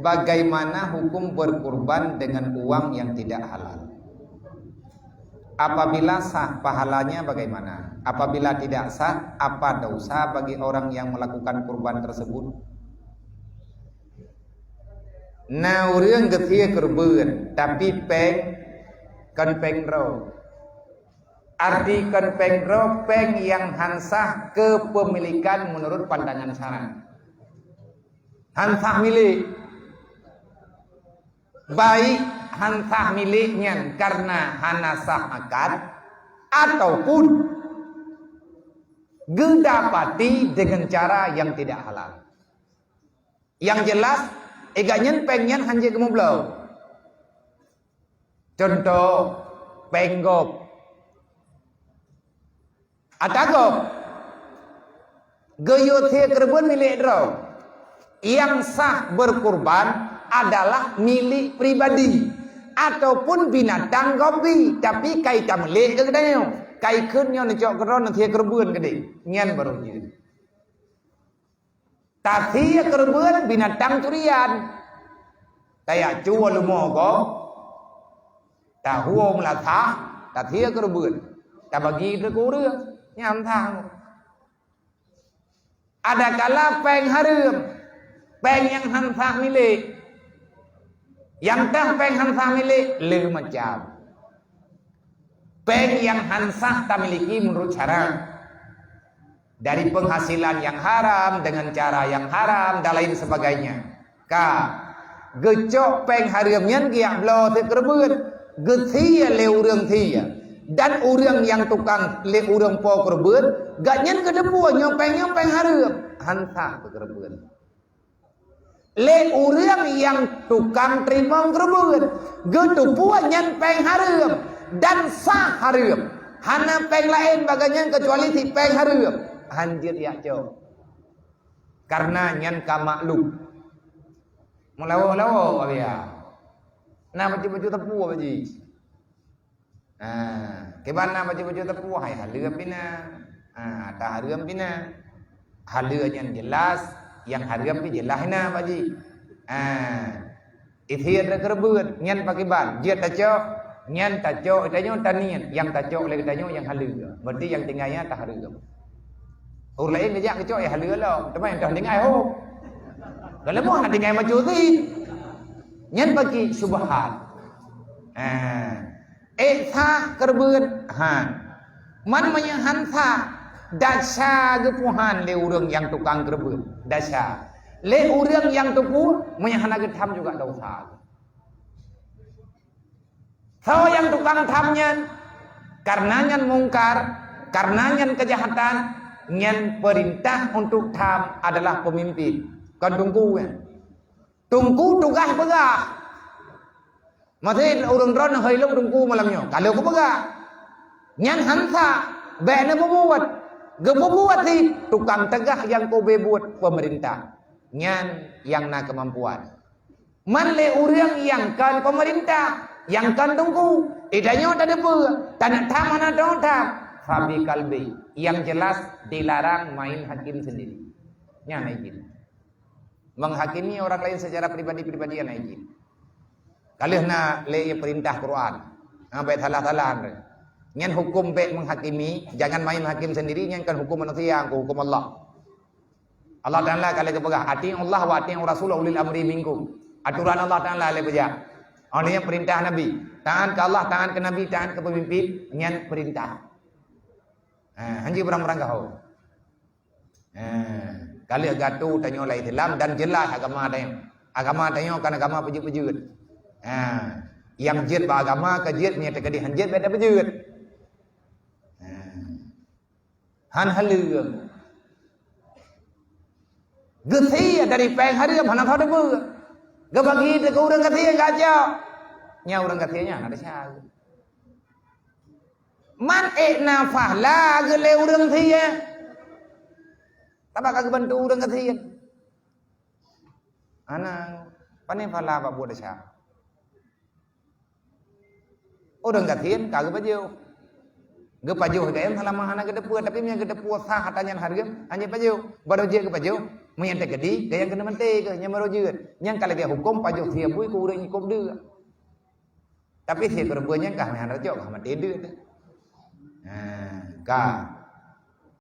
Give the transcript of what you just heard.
bagaimana hukum berkurban dengan uang yang tidak halal? Apabila sah, pahalanya bagaimana? Apabila tidak sah, apa dosa bagi orang yang melakukan kurban tersebut? Nah, orang getia kurban, tapi kan pengro. Arti kan pengro, peng yang hansah kepemilikan menurut pandangan syara. Hansah milik. Baik hansah miliknya karena hanasah akad ataupun gedapati dengan cara yang tidak halal. Yang jelas eganyen pengen hanje gemublau. Contoh penggop atagop geyote kerbun milik draw. Yang sah berkurban adalah milik pribadi ataupun binatang gopi, tapi kai tamlek ke kedai kai kunnya necok keron nanti kerbun kedai nyan baru jadi. Tapi kerbun binatang curian kayak cua lumogo tahu melatah tapi kerbun tak bagi dekurang nyam thang. Ada kala peng harum peng yang hansah milik. Yang dah peng hansah milik le macam. Peng yang hansah tak miliki menurut cara dari penghasilan yang haram dengan cara yang haram dan lain sebagainya. Gecok peng haramnya giak blo te kerbun getia le urang tia dan urang yang tukang le urang po kerbun ganyen kedepu nyopeng haram hansah ke kerbun. Le urang yang tukang terima kerbun getupuan yang peng haram dan sah haram. Hana peng lain bagainya kecuali si peng haram. Hanjir ya jo. Karena nyan ka maklum. Melawo-lawo dia. Nah baju-baju tepu baji. Kebana baju-baju tepu hai haram pina. Tak haram pina. Halalnya jelas. Yang haram pi jelas na baji. Ithir kerbun nyan pakai ban, dia tacok, nyan tacok, tanyo tanian, yang tacok lagi tanyo yang halal. Berarti yang tinggalnya tak haram. Orang lain dia kecok ya halal lah. Tapi yang dah tinggal ho. Kalau mau nak tinggal macam tu, nyan bagi subhan. Sah kerbun, man menyahan sah. Dasar gepuhan le urang yang tukang kerbun. Dasar. Le urang yang tupu menyahana getam juga dosa. So yang tukang tamnya karena nyan mungkar, karena nyan kejahatan, nyan perintah untuk tam adalah pemimpin. Kan tunggu ya. Tunggu tugas pegah. Masih urang ron hailok tunggu malamnya. Kalau ku pegah. Nyan hansa, bena membuat. Gebuat si tukang tegah yang kau buat pemerintah. Nyan yang nak kemampuan. Man le urang yang kan pemerintah, yang kan tunggu. Idanya tak ada apa. Tanah taman ada tak. Fabi kalbi. Yang jelas dilarang main hakim sendiri. Nyan izin. Menghakimi orang lain secara pribadi-pribadi yang izin. Kalau nak le perintah Quran. Sampai salah-salah. Nyan hukum baik menghakimi, jangan main hakim sendiri, nyan kan hukum manusia, hukum Allah. Allah Ta'ala kalau kepegah, ati Allah wa ati Rasulullah ulil amri minkum. Aturan Allah Ta'ala le beja. Oleh perintah Nabi, taat ke Allah, taat ke Nabi, taat ke pemimpin, nyan perintah. Hanji berang-berang kau. Kalau gatu tanyo lai Islam dan jelas agama tanya. Agama tanyo kan agama pejut-pejut. Yang jid beragama ke jid ni terkedi hanjid beda pejut. Han haluam. Getia dari peng haram hana thau debu. Gebagi de ke urang getia gajak. Nya urang getianya ada siapa? Man ekna fahla gele urang tia. Tabak ka bantu urang getia. Ana pane fahla ba buat siapa? Urang getia kagak baju. Gepaju ke em halama hana gedepu tapi nya gedepu sah hatanya hargam hanya paju baru je gepaju Mayan tak gedi, gaya kena menteri ke, yang merujut. Yang kalau dia hukum pajak siap bui, ku udah nyukup dia. Tapi siap kerbuannya kah, yang rajok kah mati dia. Kah.